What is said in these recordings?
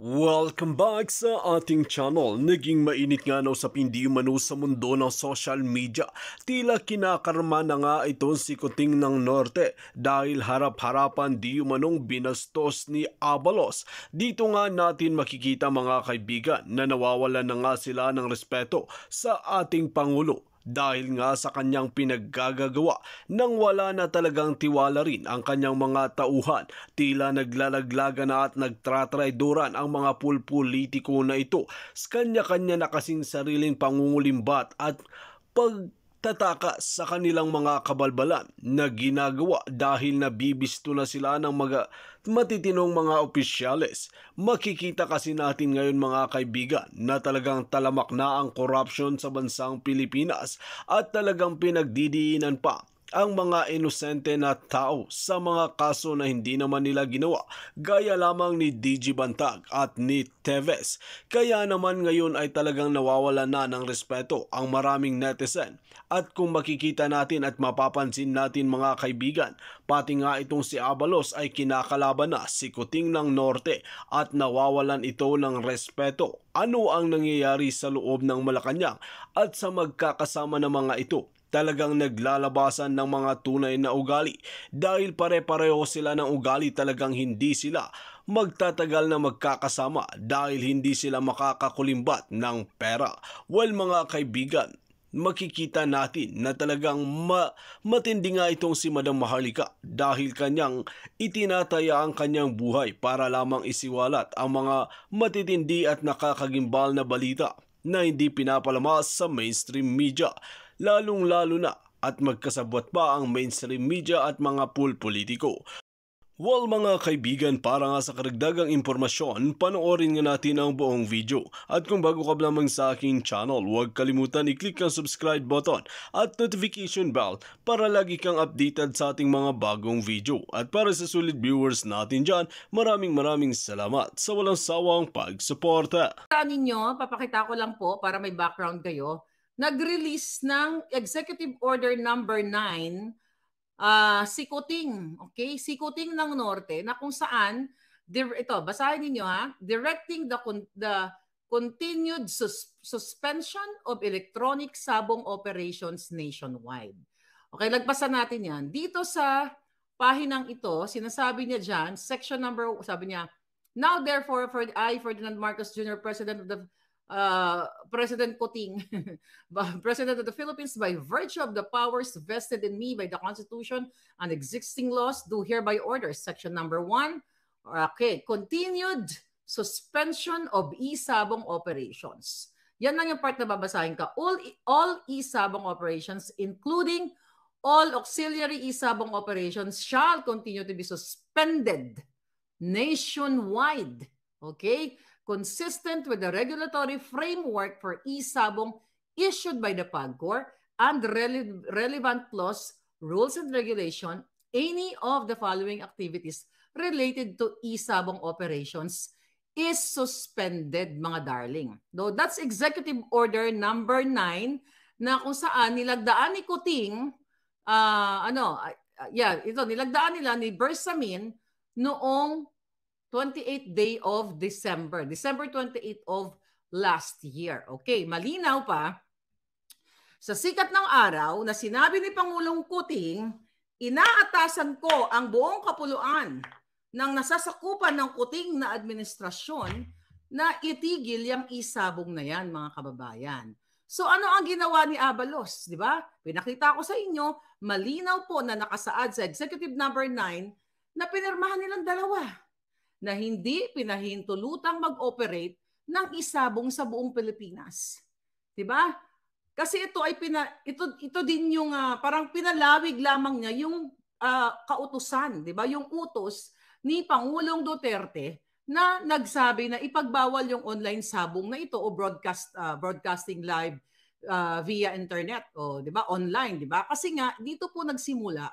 Welcome back sa ating channel. Naging mainit nga na usapin di umano sa mundo ng social media. Tila kinakarma na nga itong si Kuting ng Norte dahil harap-harapan di umanong binastos ni Abalos. Dito nga natin makikita mga kaibigan na nawawalan na nga sila ng respeto sa ating Pangulo. Dahil nga sa kanyang pinaggagawa nang wala na talagang tiwala rin ang kanyang mga tauhan, tila naglalaglaga na at nagtratrayduran ang mga pulpolitiko na ito sa kanya-kanya na kasing sariling pangungulimbat at pagtataka sa kanilang mga kabalbalan na ginagawa dahil nabibisto na sila ng matitinong mga opisyales. Makikita kasi natin ngayon mga kaibigan na talagang talamak na ang korupsyon sa bansang Pilipinas at talagang pinagdidiinan pa ang mga inosente na tao sa mga kaso na hindi naman nila ginawa, gaya lamang ni DG Bantag at ni Teves. Kaya naman ngayon ay talagang nawawala na ng respeto ang maraming netizen. At kung makikita natin at mapapansin natin mga kaibigan, pati nga itong si Abalos ay kinakalaban na si Kuting ng Norte at nawawalan ito ng respeto. Ano ang nangyayari sa loob ng Malacanang at sa magkakasama na mga ito? Talagang naglalabasan ng mga tunay na ugali dahil pare-pareho sila ng ugali, talagang hindi sila magtatagal na magkakasama dahil hindi sila makakakulimbat ng pera. Well mga kaibigan, makikita natin na talagang matindi nga itong si Madam Maharlika dahil kanyang itinataya ang kanyang buhay para lamang isiwalat ang mga matitindi at nakakagimbal na balita na hindi pinapalabas sa mainstream media, lalong-lalo na at magkasabwat pa ang mainstream media at mga pulpolitiko. Well mga kaibigan, para nga sa karagdagang impormasyon, panoorin nga natin ang buong video. At kung bago ka lamang sa aking channel, huwag kalimutan i-click ang subscribe button at notification bell para lagi kang updated sa ating mga bagong video. At para sa solid viewers natin dyan, maraming salamat sa walang sawang pagsuporta. Ninyo, papakita ko lang po para may background kayo. Nag-release ng Executive Order number 9 si Kuting, okay? Si Kuting ng Norte na kung saan ito, basahin niyo ha, directing the continued suspension of electronic sabong operations nationwide. Okay, lagpasan natin 'yan. Dito sa pahinang ito, sinasabi niya diyan, section number, sabi niya, now therefore for I, Ferdinand Marcos Jr., President of the President Kuting, President of the Philippines, by virtue of the powers vested in me by the Constitution and existing laws, do hereby order section number 1, okay, continued suspension of e-sabong operations. Yan lang yung part na babasahin ka. All e-sabong operations, including all auxiliary e-sabong operations, shall continue to be suspended nationwide. Okay? Consistent with the regulatory framework for e-sabong issued by the PAGCOR and relevant laws, rules, and regulation, any of the following activities related to e-sabong operations is suspended, mga darling. No, that's Executive Order number 9 na kung saan nilagdaan ni Kuting, nilagdaan nila ni Bersamin noong 28th day of December 28 of last year. Okay, malinaw pa, sa sikat ng araw na sinabi ni Pangulong Kuting, inaatasan ko ang buong kapuluan ng nasasakupan ng Kuting na administrasyon na itigil yung isabong na yan, mga kababayan. So ano ang ginawa ni Abalos, di ba? Pinakita ko sa inyo, malinaw po na nakasaad sa Executive number 9 na pinirmahan nilang dalawa na hindi pinahintulutang mag-operate ng isabong sa buong Pilipinas. 'Di ba? Kasi ito ay ito din yung parang pinalawig lamang niya yung kautusan, 'di ba? Yung utos ni Pangulong Duterte na nagsabi na ipagbawal yung online sabong na ito o broadcasting live via internet o 'di ba? Online, 'di ba? Kasi nga dito po nagsimula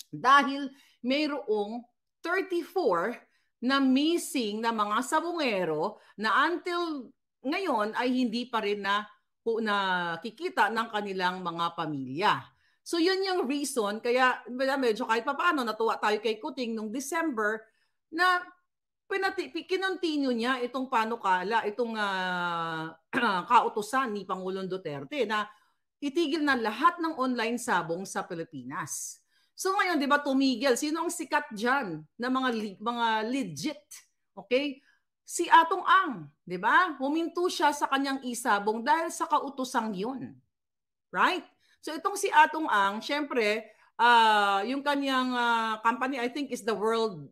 dahil mayroong 34 na missing na mga sabongero na until ngayon ay hindi pa rin na nakikita ng kanilang mga pamilya. So yun yung reason kaya medyo kahit papaano natuwa tayo kay Kuting nung December na kinontinue niya itong panukala, itong kautusan ni Pangulong Duterte na itigil na lahat ng online sabong sa Pilipinas. So ngayon, di ba, tumigil. Sino ang sikat dyan na mga legit? Okay? Si Atong Ang, di ba? Huminto siya sa kanyang isabong dahil sa kautusang yun. Right? So itong si Atong Ang, syempre, yung kanyang company, I think is the World,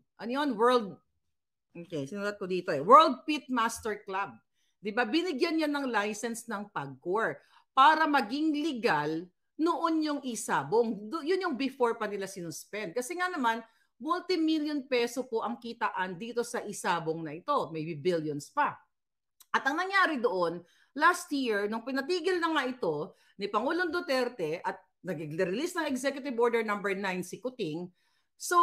okay, sinulat ko dito World Pit Master Club. Di ba? Binigyan niya ng license ng PAGCOR para maging legal noon yung isabong. Yun yung before pa nila sinuspend. Kasi nga naman, multi-million peso po ang kitaan dito sa isabong na ito. Maybe billions pa. At ang nangyari doon, last year, nung pinatigil na nga ito ni Pangulong Duterte at nag-release ng Executive Order number 9 si Kuting, so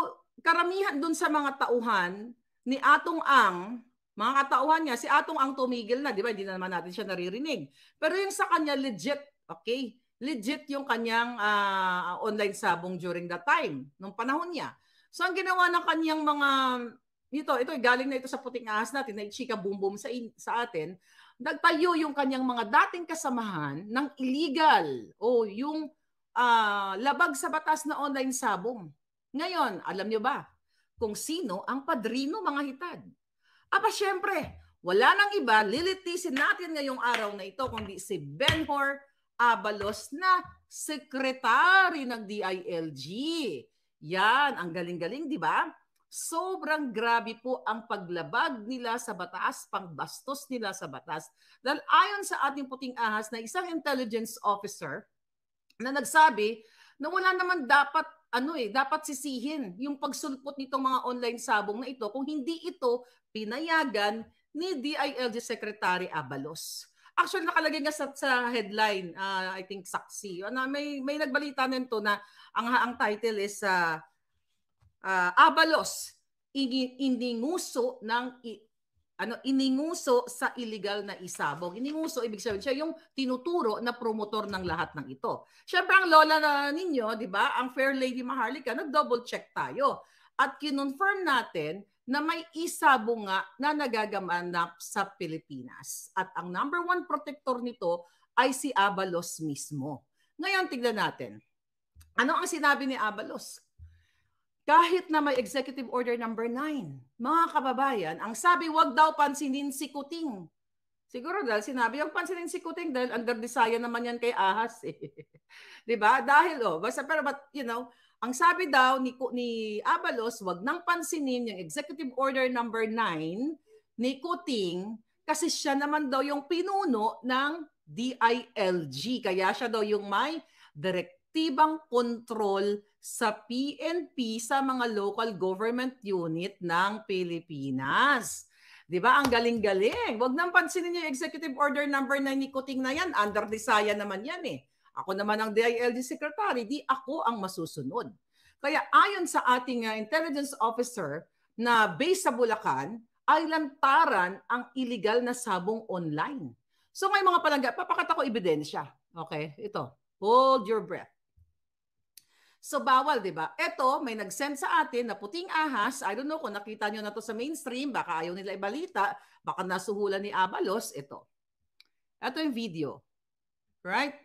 karamihan doon sa mga tauhan ni Atong Ang, mga katauhan niya, si Atong Ang tumigil na, di ba? Hindi na naman natin siya naririnig. Pero yung sa kanya, legit, okay? Legit yung kanyang online sabong during that time, nung panahon niya. So ang ginawa ng kanyang mga, ito galing na ito sa puting ahas natin, na chika boom boom sa atin, nagtayo yung kanyang mga dating kasamahan ng illegal o yung labag sa batas na online sabong. Ngayon, alam nyo ba kung sino ang padrino, mga hitad? Aba, syempre, wala nang iba, lilitisin natin ngayong araw na ito kundi si Benhur Abalos na sekretary ng DILG. Yan, ang galing-galing, di ba? Sobrang grabe po ang paglabag nila sa batas, pangbastos nila sa batas. Dahil ayon sa ating puting ahas na isang intelligence officer na nagsabi na wala naman dapat dapat sisihin yung pagsulpot nitong mga online sabong na ito kung hindi ito pinayagan ni DILG Secretary Abalos. Actually, nakalagay nga sa headline, I think saksi. May nagbalita nito na ang title is Abalos, ininguso sa illegal na isabong. Ininguso, ibig sabihin siya yung tinuturo na promotor ng lahat ng ito. Siyempre, ang lola na ninyo, di ba, ang Fair Lady Maharlika, nag-double check tayo. At kinonfirm natin na may isabong nga na nagaganap sa Pilipinas. At ang number 1 protector nito ay si Abalos mismo. Ngayon, tignan natin. Ano ang sinabi ni Abalos? Kahit na may Executive Order number 9, mga kababayan, ang sabi, wag daw pansinin si Kuting. Siguro dahil sinabi yung pansinin si Kuting dahil under desire naman yan kay Ahas. Diba? Dahil, ang sabi daw ni Abalos, wag nang pansinin yung Executive Order number 9 ni Kuting kasi siya naman daw yung pinuno ng DILG. Kaya siya daw yung may direktibang control sa PNP sa mga local government unit ng Pilipinas. Di ba? Ang galing-galing. Huwag nang pansinin yung Executive Order number 9 ni Kuting na yan. Under desire naman yan eh. Ako naman ang DILG Secretary, di ako ang masusunod. Kaya ayon sa ating intelligence officer na based sa Bulacan, ay lantaran ang illegal na sabong online. So may mga palangga, papakita ko ebidensya. Okay, ito. Hold your breath. So bawal, di ba? Ito, may nag-send sa atin na puting ahas. I don't know kung nakita nyo na to sa mainstream. Baka ayaw nila ibalita. Baka nasuhulan ni Abalos. Ito. Ito yung video. Right?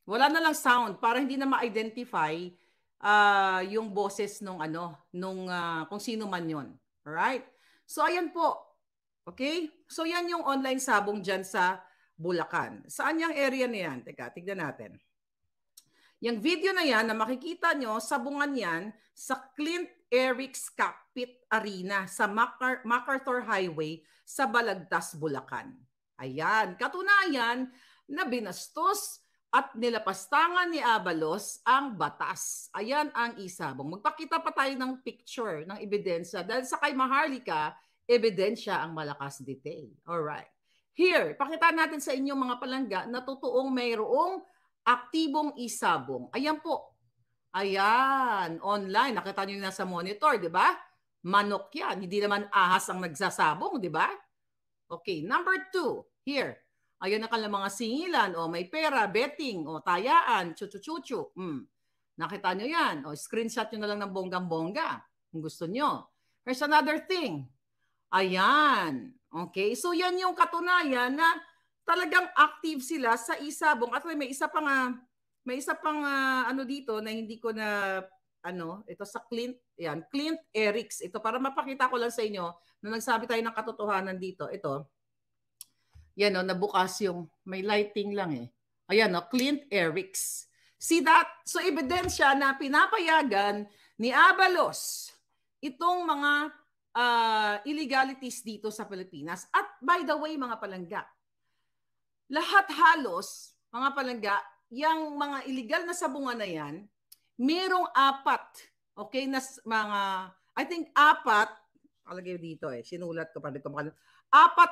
Wala na lang sound para hindi na ma-identify yung boses nung kung sino man yon. Alright? So ayan po. Okay? So yan yung online sabong dyan sa Bulacan. Saan yung area na yan? Teka, tignan natin. Yung video na yan na makikita nyo, sabungan yan sa Clint Eric's Cockpit Arena sa MacArthur Highway sa Balagtas, Bulacan. Ayan. Katunayan na binastos at nilapastangan ni Abalos ang batas. Ayan ang isabong. Magpakita pa tayo ng picture, ng ebidensya. Dahil sa kay Maharlika, ebidensya ang malakas detail. Alright. Here, pakita natin sa inyo mga palangga na totoong mayroong aktibong isabong. Ayan po. Ayan. Online. Nakita nyo na sa monitor, di ba? Manok yan. Hindi naman ahas ang nagsasabong, di ba? Okay. Number 2. Here. Ayan na kanilang mga singilan. O may pera, betting, o tayaan, chuchu-chuchu. Nakita nyo yan. O screenshot nyo na lang ng bonggang-bongga. kung gusto nyo. Here's another thing. Ayan. Okay? So yan yung katunayan na talagang active sila sa isabong. At may isa pang ano dito na hindi ko na ito sa Clint. Yan, Clint Erics. Ito para mapakita ko lang sa inyo na nagsabi tayo ng katotohanan dito. Ito. Yan nabukas yung may lighting lang eh. Ayan Clint Erics. See that? So ebidensya na pinapayagan ni Abalos itong mga illegalities dito sa Pilipinas. At by the way, mga palangga, lahat halos, mga palangga, yung mga illegal na sabungan na yan, merong 4, okay, na mga, I think 4, alagay dito sinulat ko pa dito, 4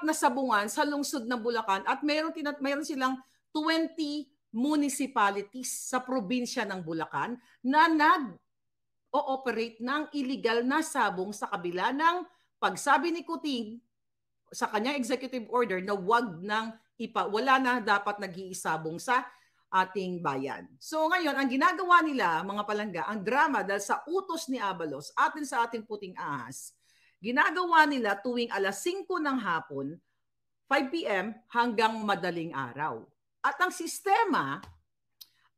na sabungan sa lungsod ng Bulacan at meron silang 20 municipalities sa probinsya ng Bulacan na nag-ooperate ng illegal na sabong sa kabila ng pagsabi ni Kuting sa kanyang executive order na wala na dapat nag-iisabong sa ating bayan. So ngayon, ang ginagawa nila, mga palangga, ang drama dahil sa utos ni Abalos, atin sa ating puting ahas, ginagawa nila tuwing alas 5 ng hapon, 5 p.m. hanggang madaling araw. At ang sistema,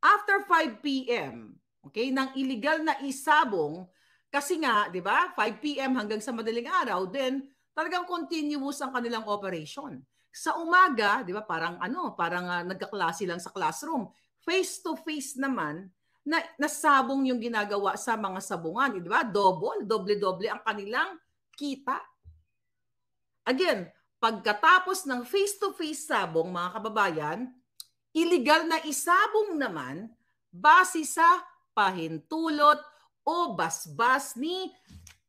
after 5 p.m., okay, ng illegal na isabong, kasi nga, di ba, 5 p.m. hanggang sa madaling araw, then talagang continuous ang kanilang operation. Sa umaga, di ba, parang nagkaklase lang sa classroom. Face-to-face naman, nasabong yung ginagawa sa mga sabungan. Di ba? Doble-doble ang kanilang kita. Again, pagkatapos ng face-to-face sabong, mga kababayan, illegal na isabong naman base sa pahintulot o basbas ni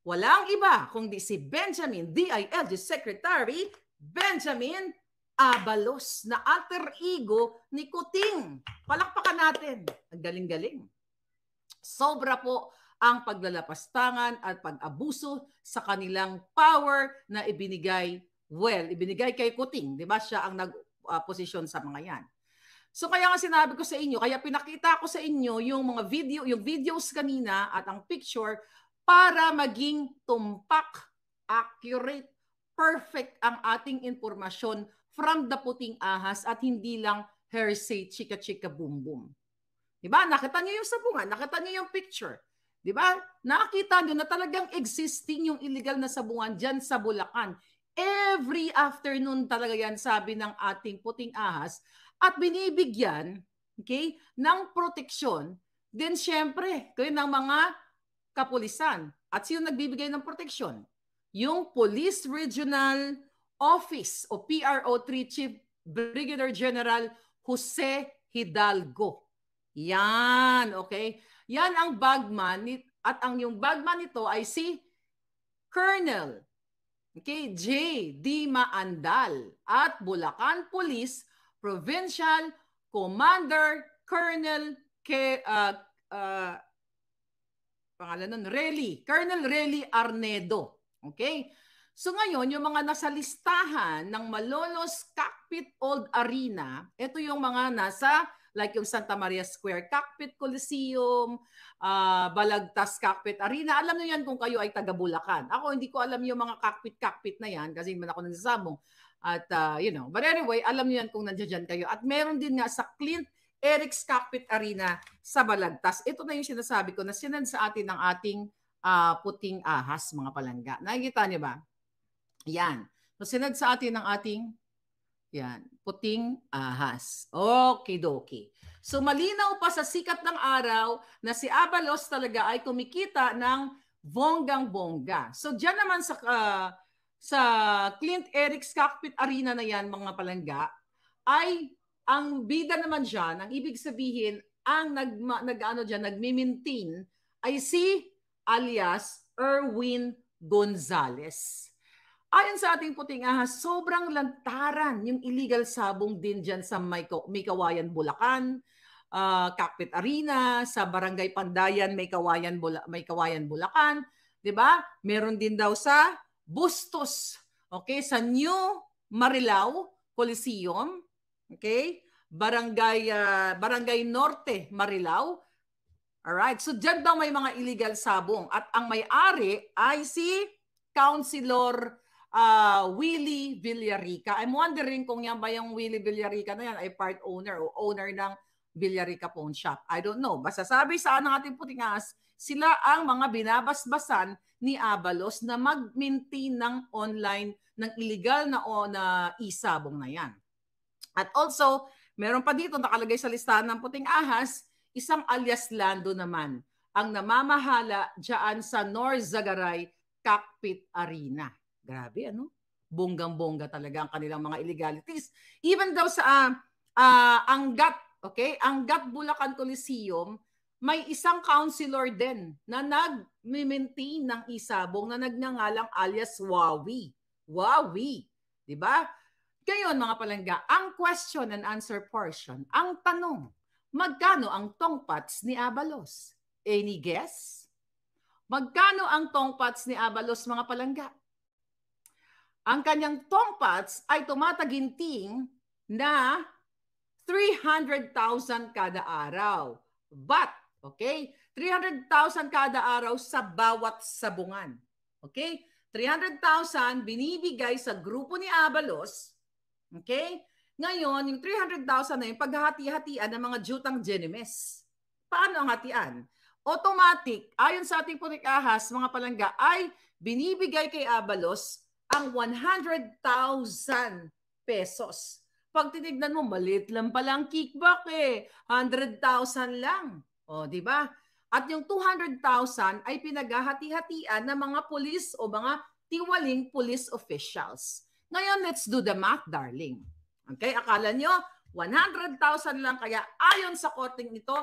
walang iba kundi si Benjamin DILG Secretary Benjamin Abalos na alter ego ni Kuting. Palakpakan natin. Ang galing-galing. Sobra po ang paglalapastangan at pag-abuso sa kanilang power na ibinigay kay Kuting. Di ba? Siya ang nag-posisyon sa mga yan. So kaya nga sinabi ko sa inyo, kaya pinakita ko sa inyo yung mga videos kanina at ang picture para maging tumpak, accurate, perfect ang ating informasyon from the puting ahas at hindi lang hearsay, chika-chika, boom-boom. Diba? Nakita niyo yung sabungan, nakita niyo yung picture. Diba? Nakita niyo na talagang existing yung illegal na sabungan dyan sa Bulacan. Every afternoon talaga yan, sabi ng ating puting ahas, at binibigyan, okay, ng proteksyon, then syempre, kayo ng mga kapulisan. At sino nagbibigay ng proteksyon? Yung Police Regional Office o PRO3 Chief Brigadier General Jose Hidalgo. Yan, okay? Yan ang bagman at yung bagman nito ay si Colonel J. Dima Andal at Bulacan Police Provincial Commander Colonel Colonel Relly Arnedo. Okay? So ngayon, yung mga nasa listahan ng Malolos Cockpit Old Arena, ito yung mga nasa, like yung Santa Maria Square Cockpit Coliseum, Balagtas Cockpit Arena. Alam niyo yan kung kayo ay taga Bulacan. Ako, hindi ko alam yung mga cockpit na yan kasi hindi man ako nagsasabong. At, but anyway, alam niyo yan kung nandiyan kayo. At meron din nga sa Clint Erics Cockpit Arena sa Balagtas. Ito na yung sinasabi ko na sinend sa atin ng ating puting ahas, mga palangga. Nakikita niyo ba? Yan. So, sinad sa atin ng ating puting ahas. Okidoki. So, malinaw pa sa sikat ng araw na si Abalos talaga ay kumikita ng bonggang-bongga. So, dyan naman sa Clint Erics Cockpit Arena na yan, mga palangga, ay ang bida naman dyan, ang ibig sabihin, ang nagmi-maintain ay si alias Erwin Gonzales. Ayon sa ating puting ahas, sobrang lantaran yung illegal sabong din dyan sa Maykawayan, Bulacan, Cockpit Arena, sa Barangay Pandayan, Maykawayan, Bulacan. Diba? Meron din daw sa Bustos, okay? Sa New Marilao Coliseum, okay? Barangay Norte, Marilao, Alright, so dyan daw may mga illegal sabong at ang may-ari ay si Councilor Willie Villarica. I'm wondering kung yan ba yung Willie Villarica na yan ay part owner o owner ng Villarica Pawn Shop. I don't know. Basta sabi sa ng ating puting ahas, sila ang mga binabasbasan ni Abalos na mag-maintain ng online ng illegal na isabong na yan. At also, meron pa dito nakalagay sa listahan ng puting ahas, isang alias Lando naman ang namamahala dyan sa Norzagaray Cockpit Arena. Grabe, ano? Bonggang-bongga talaga ang kanilang mga illegalities. Even daw sa Angat, okay? Angat Bulacan Coliseum, may isang councilor din na nag-maintain ng isabong na nagngangalang alias Wawi. Wawi. Diba? Ngayon, mga palangga, ang question and answer portion, ang tanong, magkano ang tongpats ni Abalos? Any guess? Magkano ang tongpats ni Abalos, mga palangga? Ang kanyang tongpats ay tumataginting na 300,000 kada araw. But, okay, 300,000 kada araw sa bawat sabungan. Okay? 300,000 binibigay sa grupo ni Abalos. Okay? Ngayon, yung 300,000 na yung paghahati-hatian ng mga jutang Genimes. Paano ang hatian? Automatic, ayon sa ating puting ahas, mga palangga, ay binibigay kay Abalos ang 100,000 pesos. Pag tinignan mo, maliit lang palang kickback eh. 100,000 lang. O, di ba? At yung 200,000 ay pinaghahati-hatian ng mga pulis o mga tiwaling police officials. Ngayon, let's do the math, darling. Okay, akala nyo, 100,000 lang, kaya ayon sa korteng ito,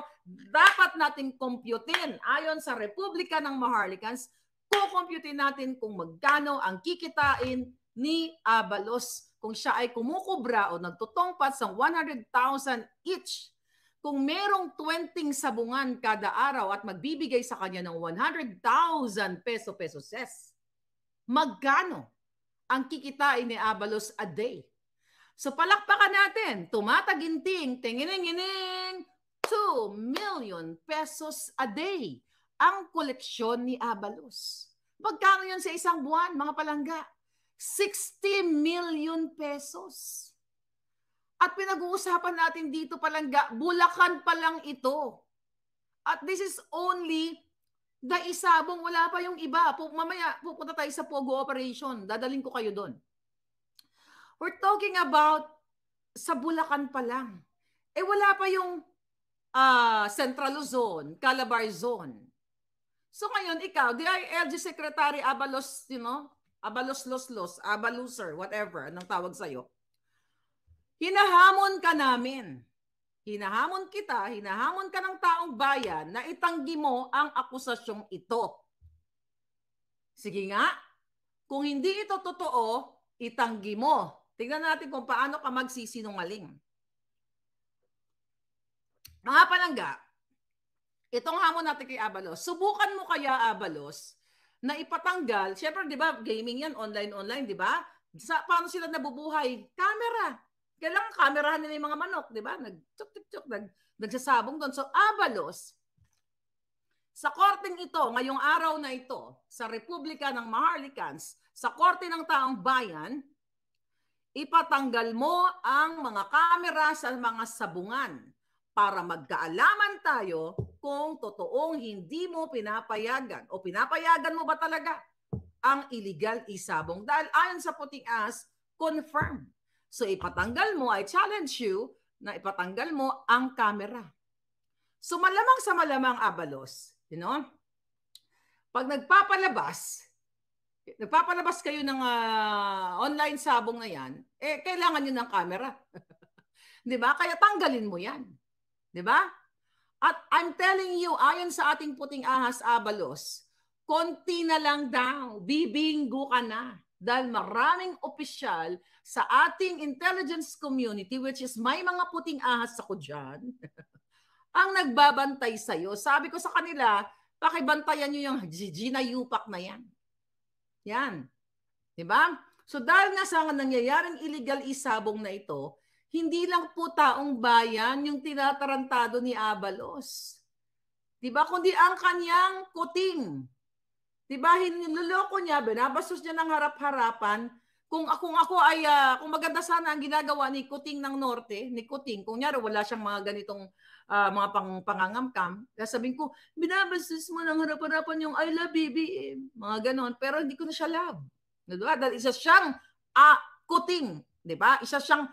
dapat natin computein. Ayon sa Republika ng Maharlikans, kukomputin natin kung magkano ang kikitain ni Abalos kung siya ay kumukubra o nagtutongpat sa 100,000 each. Kung merong 20 sabungan kada araw at magbibigay sa kanya ng 100,000 pesos, magkano ang kikitain ni Abalos a day? So palakpakan natin, tumataginting, tingining-ining, 2 million pesos a day ang koleksyon ni Abalos. Magkano yan sa isang buwan, mga palangga? 60 million pesos. At pinag-uusapan natin dito, palangga, Bulacan pa lang ito. At this is only the isabong, wala pa yung iba. Mamaya pupunta tayo sa Pogo operation. Dadaling ko kayo doon. We're talking about sa Bulacan pa lang. Eh wala pa yung Central Luzon, Calabar Zone. So ngayon ikaw, DILG Secretary Abalos, Abalos Los, Abaluser, whatever, anong tawag sa'yo. Hinahamon ka namin. Hinahamon kita, hinahamon ka ng taong bayan na itanggi mo ang akusasyong ito. Sige nga, kung hindi ito totoo, itanggi mo. Tingnan natin kung paano ka magsisinungaling. Mga palangga, itong hamon natin kay Abalos, subukan mo kaya, Abalos, na ipatanggal, syempre, di ba, gaming yan, online, di ba? Paano sila nabubuhay? Camera. Kailangan kamerahan nila yung mga manok, di ba? Nag-tuk-tuk-tuk, nagsasabong doon. So, Abalos, sa korteng ito, ngayong araw na ito, sa Republika ng Maharlikans, sa Korte ng Taong Bayan, ipatanggal mo ang mga kamera sa mga sabungan para magkaalaman tayo kung totoong hindi mo pinapayagan o pinapayagan mo ba talaga ang illegal isabong. Dahil ayon sa puting ahas, confirm. So ipatanggal mo, I challenge you na ipatanggal mo ang camera. So malamang sa malamang, Abalos, pag nagpapalabas kayo ng online sabong na yan, eh kailangan nyo ng camera. Di ba? Kaya tanggalin mo yan. Di ba? At I'm telling you, ayon sa ating puting ahas, Abalos, konti na lang daw, bibinggo ka na. Dahil maraming opisyal sa ating intelligence community, which is may mga puting ahas ako dyan, ang nagbabantay sa'yo. Sabi ko sa kanila, pakibantayan nyo yung Gina Yupak na yan. Yan. Diba? So dahil nga sa nangyayaring illegal isabong na ito, hindi lang po taong bayan yung tinatarantado ni Abalos. Diba? Kundi ang kanyang kuting. Diba? Hiniloloko niya, binabastos niya ng harap-harapan. Kung ako ay, kung maganda sana ang ginagawa ni Kuting ng Norte, ni Kuting, kung nyari wala siyang mga ganitong mga pangangamkam, sabihin ko, binabastos mo ng harap-harapan yung I love BBM. Mga ganon. Pero hindi ko na siya love. Diba? Dahil isa siyang Kuting. Diba? Isa siyang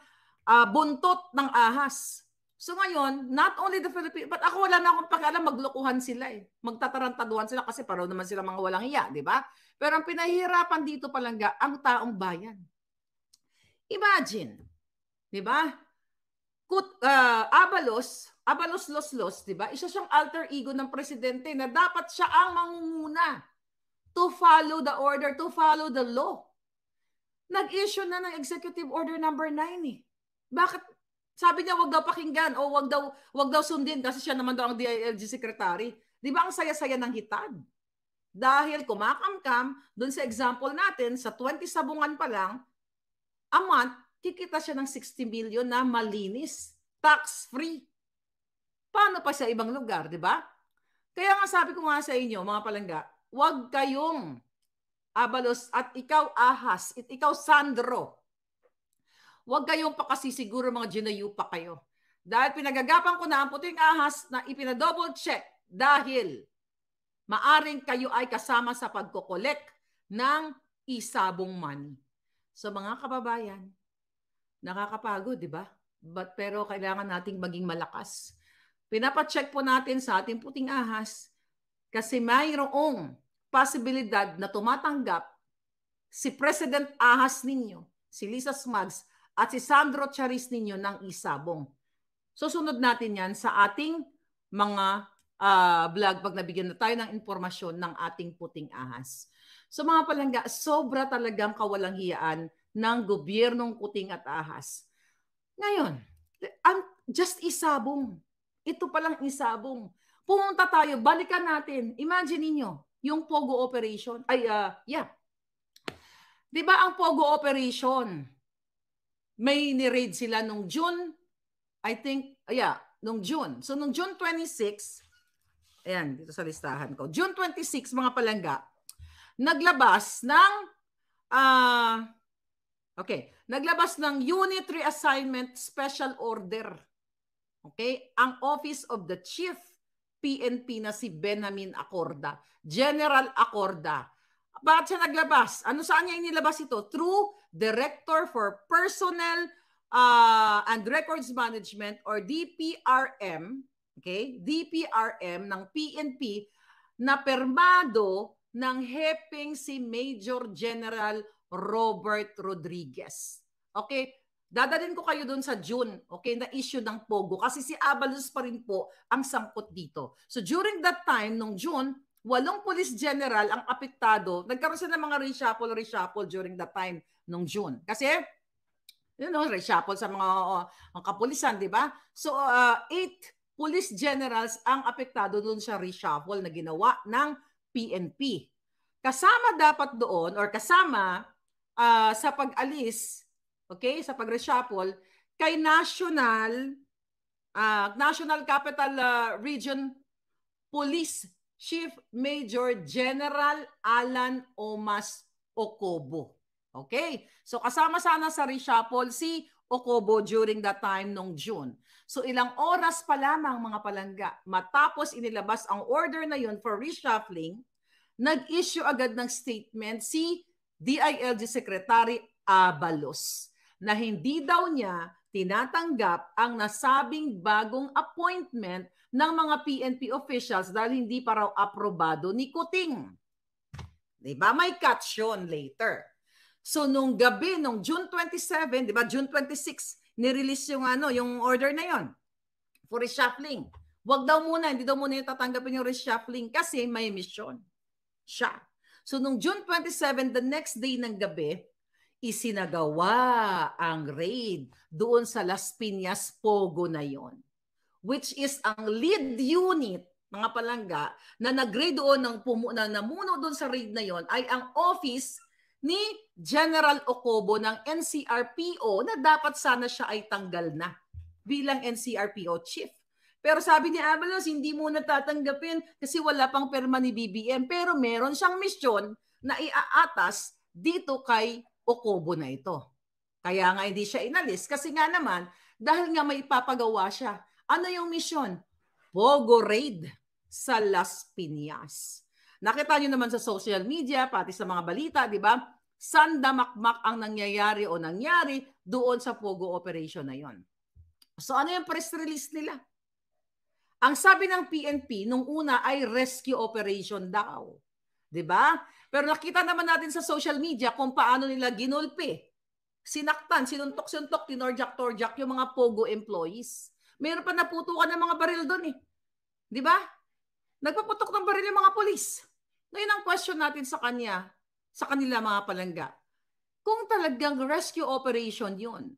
buntot ng ahas. So ngayon, not only the Philippines, but ako wala na akong pakialam, maglokohan sila eh. Magtatarantaduhan sila kasi paraw naman sila mga walang iya, di ba? Pero ang pinahihirapan dito palangga, ang taong bayan. Imagine, di ba? Abalos Los, di ba? Isa siyang alter ego ng presidente na dapat siya ang mangunguna to follow the order, to follow the law. Nag-issue na ng Executive Order number 9 eh. Bakit? Sabi niya wag daw pakinggan o wag daw sundin kasi siya naman daw ang DILG secretary. Di ba ang saya-saya ng hitad? Dahil kumakamkam, dun sa example natin, sa 20 sabungan pa lang, a month, kikita siya ng 60 million na malinis, tax-free. Paano pa sa ibang lugar, di ba? Kaya nga sabi ko nga sa inyo, mga palangga, wag kayong abalos at ikaw ahas, at ikaw Sandro, huwag kayong pakasisiguro mga ginayupa kayo. Dahil pinagagapan ko na ang puting ahas na ipinadouble check dahil maaring kayo ay kasama sa pagkokolek ng isabong money. So mga kababayan, nakakapagod, di ba? Pero kailangan nating maging malakas. Pinapacheck po natin sa ating puting ahas kasi mayroong posibilidad na tumatanggap si President Ahas ninyo, si Lisa Smugs, at si Sandro Charis ninyo ng isabong. Susunod natin yan sa ating mga vlog pag nabigyan na tayo ng impormasyon ng ating puting ahas. So mga palangga, sobra talagang kawalang hiyaan ng gobyernong puting at ahas. Ngayon, just isabong. Ito palang isabong. Pumunta tayo, balikan natin. Imagine niyo yung Pogo operation. Diba ang Pogo operation? May ni-raid sila nung June, I think, nung June. So, nung June 26, ayan, dito sa listahan ko, June 26, mga palangga, naglabas ng, naglabas ng Unit Reassignment Special Order. Okay? Ang Office of the Chief PNP na si Benjamin Acorda, General Acorda. Bakit siya naglabas? Saan niya inilabas ito? Through Director for Personnel and Records Management or DPRM, okay? DPRM ng PNP na permado ng hepeng si Major General Robert Rodriguez. Okay? Dadalhin ko kayo doon sa June, okay, na issue ng Pogo kasi si Abalos pa rin po ang sangkot dito. So during that time, nung June, 8 police general ang apektado. Nagkaroon sila ng mga reshuffle during that time nung June. Kasi, reshuffle sa mga kapulisan, di ba? So, 8 police generals ang apektado doon sa reshuffle na ginawa ng PNP. Kasama dapat doon, or kasama sa pag-alis, okay, sa pag-reshuffle, kay National Capital Region Police Chief Major General Alan Omas Ocobo. Okay? So kasama sana sa reshuffle si Ocobo during that time nung June. So ilang oras pa lamang mga palangga, matapos inilabas ang order na yun for reshuffling, nag-issue agad ng statement si DILG Secretary Abalos na hindi daw niya tinatanggap ang nasabing bagong appointment ng mga PNP officials dahil hindi pa raw aprobado ni Kuting. Diba? May catch yun later. So, nung gabi, nung June 27, diba, June 26, nirelease yung order na yon for reshuffling. Wag daw muna, hindi daw muna yung tatanggapin yung reshuffling kasi may mission siya. So, nung June 27, the next day ng gabi, isinagawa ang raid doon sa Las Piñas Pogo na yon, which is ang lead unit, mga palangga, na nag-raid doon, na namuno doon sa raid na yon ay ang office ni General Ocobo ng NCRPO na dapat sana siya ay tanggal na bilang NCRPO chief. Pero sabi ni Abalos, hindi muna tatanggapin kasi wala pang perma ni BBM. Pero meron siyang misyon na iaatas dito kay Ocobo na ito. Kaya nga hindi siya inalis kasi nga naman, dahil nga may ipapagawa siya. Ano yung misyon? Pogo raid sa Las Piñas. Nakita nyo naman sa social media, pati sa mga balita, di ba? Sandamakmak ang nangyayari o nangyari doon sa Pogo operation na yon. So ano yung press release nila? Ang sabi ng PNP nung una ay rescue operation daw. 'Di ba? Pero nakita naman natin sa social media kung paano nila ginulpi, sinaktan, sinuntok-suntok, tinorjak-torjak yung mga Pogo employees. Mayroon pa naputukan ng mga baril doon eh. 'Di ba? Nagpaputok ng baril yung mga polis. Ngayon ang question natin sa kanya, sa kanila mga palangga, kung talagang rescue operation yun,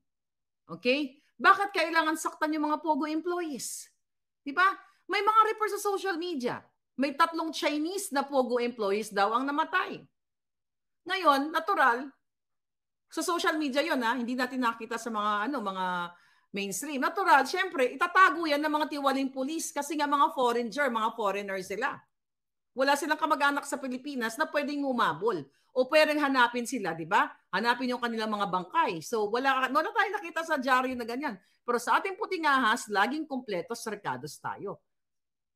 okay? Bakit kailangan saktan yung mga Pogo employees? Di ba? May mga report sa social media. May 3 Chinese na Pogo employees daw ang namatay. Ngayon, natural, sa social media yon ha, hindi natin nakita sa mga mga mainstream. Natural, syempre, itatago yan ng mga tiwaling pulis kasi nga mga foreigners sila. Wala silang kamag-anak sa Pilipinas na pwedeng umabol o pwedeng hanapin sila, di ba? Hanapin yung kanilang mga bangkay. So wala tayo nakita sa dyaryo na ganyan. Pero sa ating puting ahas, laging kumpleto, serkados tayo.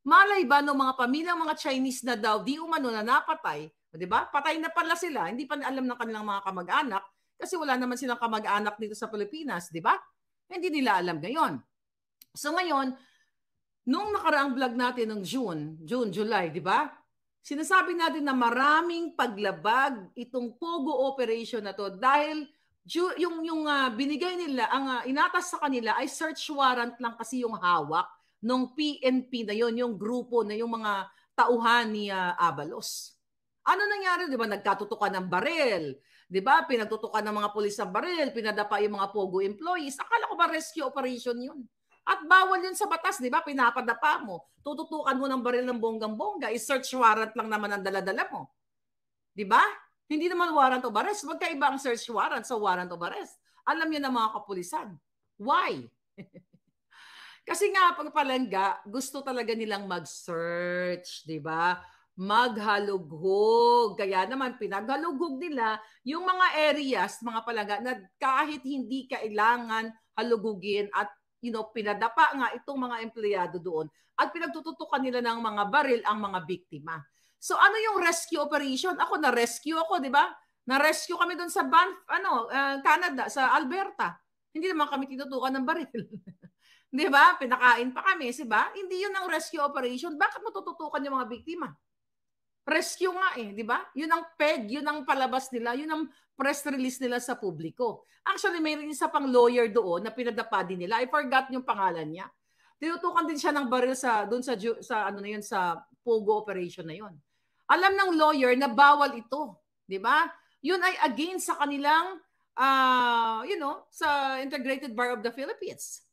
Malay ba ng mga pamilyang mga Chinese na daw di umano na napatay, di ba? Patay na pala sila, hindi pa alam ng kanilang mga kamag-anak kasi wala naman silang kamag-anak dito sa Pilipinas, di ba? Hindi nila alam ngayon. So ngayon, nung nakaraang vlog natin ng July, di ba? Sinasabi natin na maraming paglabag itong Pogo operation na to dahil yung binigay nila, ang inatas sa kanila ay search warrant lang kasi yung hawak ng PNP na yon, yung grupo na yung mga tauhan ni Abalos. Ano nangyari, di ba? Nagkatutukan ng baril. Di ba? Pinagtutukan ng mga pulis ng baril, pinadapa yung mga Pogo employees. Akala ko ba rescue operation yun? At bawal yun sa batas, di ba? Pinapadapa mo. Tututukan mo ng baril ng bonggang-bongga. I-search warrant lang naman ang dala-dala mo. Di ba? Hindi naman warrant of arrest. Magkaiba ang search warrant sa warrant of arrest. Alam niyo na mga kapulisan. Why? Kasi nga, pagpalangga, gusto talaga nilang mag-search, di ba? Maghalughog. Kaya naman, pinaghalughog nila yung mga areas, mga palangga, na kahit hindi kailangan halugugin at pinadapa nga itong mga empleyado doon at pinagtututukan nila ng mga baril ang mga biktima. So ano yung rescue operation? Ako na-rescue ako, di ba? Na-rescue kami doon sa Canada, sa Alberta. Hindi naman kami tinutukan ng baril. Di ba? Pinakain pa kami, di ba? Hindi yun ang rescue operation. Bakit mo tututukan yung mga biktima? Rescue nga eh, di ba? Yun ang peg, yun ang palabas nila, yun ang press release nila sa publiko. Actually, mayroon isa pang lawyer doon na pinadapa din nila. I forgot yung pangalan niya. Tinutukan din siya ng baril doon sa Pogo operation na yun. Alam ng lawyer na bawal ito, di ba? Yun ay against sa kanilang sa Integrated Bar of the Philippines.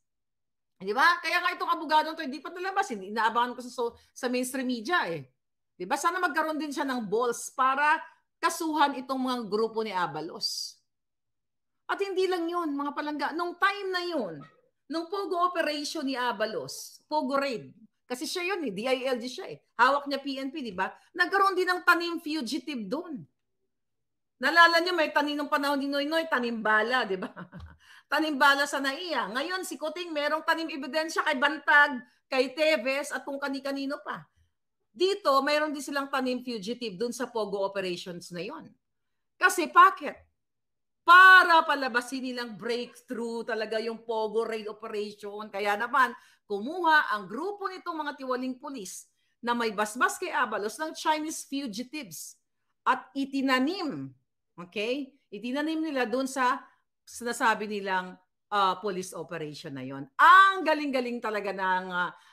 Di ba? Kaya nga itong abogadong to hindi pa nalabas, hindi inaabangan ko sa mainstream media eh. Di ba? Sana magkaroon din siya ng balls para kasuhan itong mga grupo ni Abalos. At hindi lang yun, mga palangga. Nung time na yun, nung Pogo operation ni Abalos, Pogo raid, kasi siya yun eh, DILG siya eh. Hawak niya PNP, di ba? Nagkaroon din ng tanim fugitive doon. Nalala niyo, may tanim ng panahon ni Noynoy, tanim bala, di ba? Tanim bala sa NAIA. Ngayon, si Kuting merong tanim ebidensya kay Bantag, kay Teves, at kung kani-kanino pa. Dito, mayroon din silang tanim fugitive dun sa Pogo operations na yon. Kasi bakit? Para palabasin nilang breakthrough talaga yung Pogo raid operation. Kaya naman, kumuha ang grupo nitong mga tiwaling pulis na may basbas kay Abalos ng Chinese fugitives at itinanim. Okay? Itinanim nila dun sa sinasabi nilang police operation na yon. Ang galing-galing talaga ng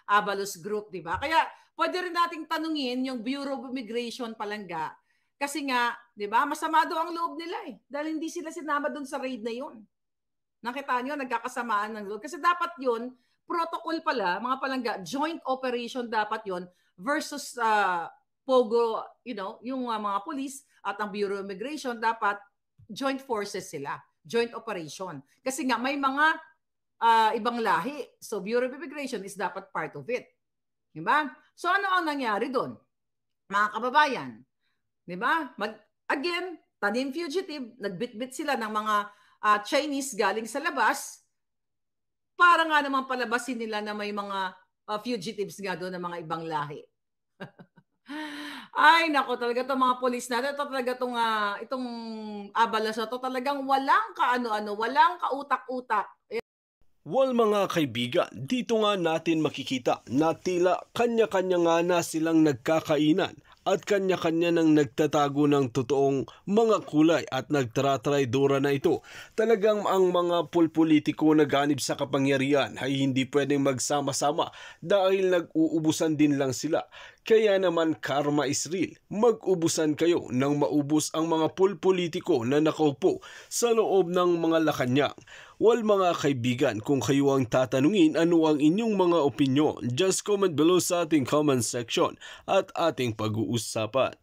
Abalos group, di ba? Kaya pwede rin nating tanungin yung Bureau of Immigration palangga. Kasi nga, di ba, masama daw ang loob nila eh. Dahil hindi sila sinama doon sa raid na yun. Nakita nyo, nagkakasamaan ng loob. Kasi dapat yun, protocol pala, mga palangga, joint operation dapat yun versus Pogo, yung mga police at ang Bureau of Immigration, dapat joint forces sila. Joint operation. Kasi nga, may mga ibang lahi. So Bureau of Immigration is dapat part of it. Diba? So ano ang nangyari doon? Mga kababayan, diba? Again, tanim fugitive, nagbitbit sila ng mga Chinese galing sa labas para nga naman palabasin nila na may mga fugitives nga doon ng mga ibang lahi. Ay, nako talaga itong mga polis natin. Ito talaga itong abalas na to talagang walang kaano-ano, walang kautak-utak. Well mga kaibigan, dito nga natin makikita na tila kanya-kanya nga na silang nagkakainan at kanya-kanya nang nagtatago ng totoong mga kulay at nagtratraidora na ito. Talagang ang mga pulpolitiko na ganib sa kapangyarihan ay hindi pwedeng magsama-sama dahil nag-uubusan din lang sila. Kaya naman karma is real. Mag-ubusan kayo nang maubos ang mga pulpolitiko na nakaupo sa loob ng mga lakanyang. Well mga kaibigan, kung kayo ang tatanungin ano ang inyong mga opinyon, just comment below sa ating comment section at ating pag-uusapan.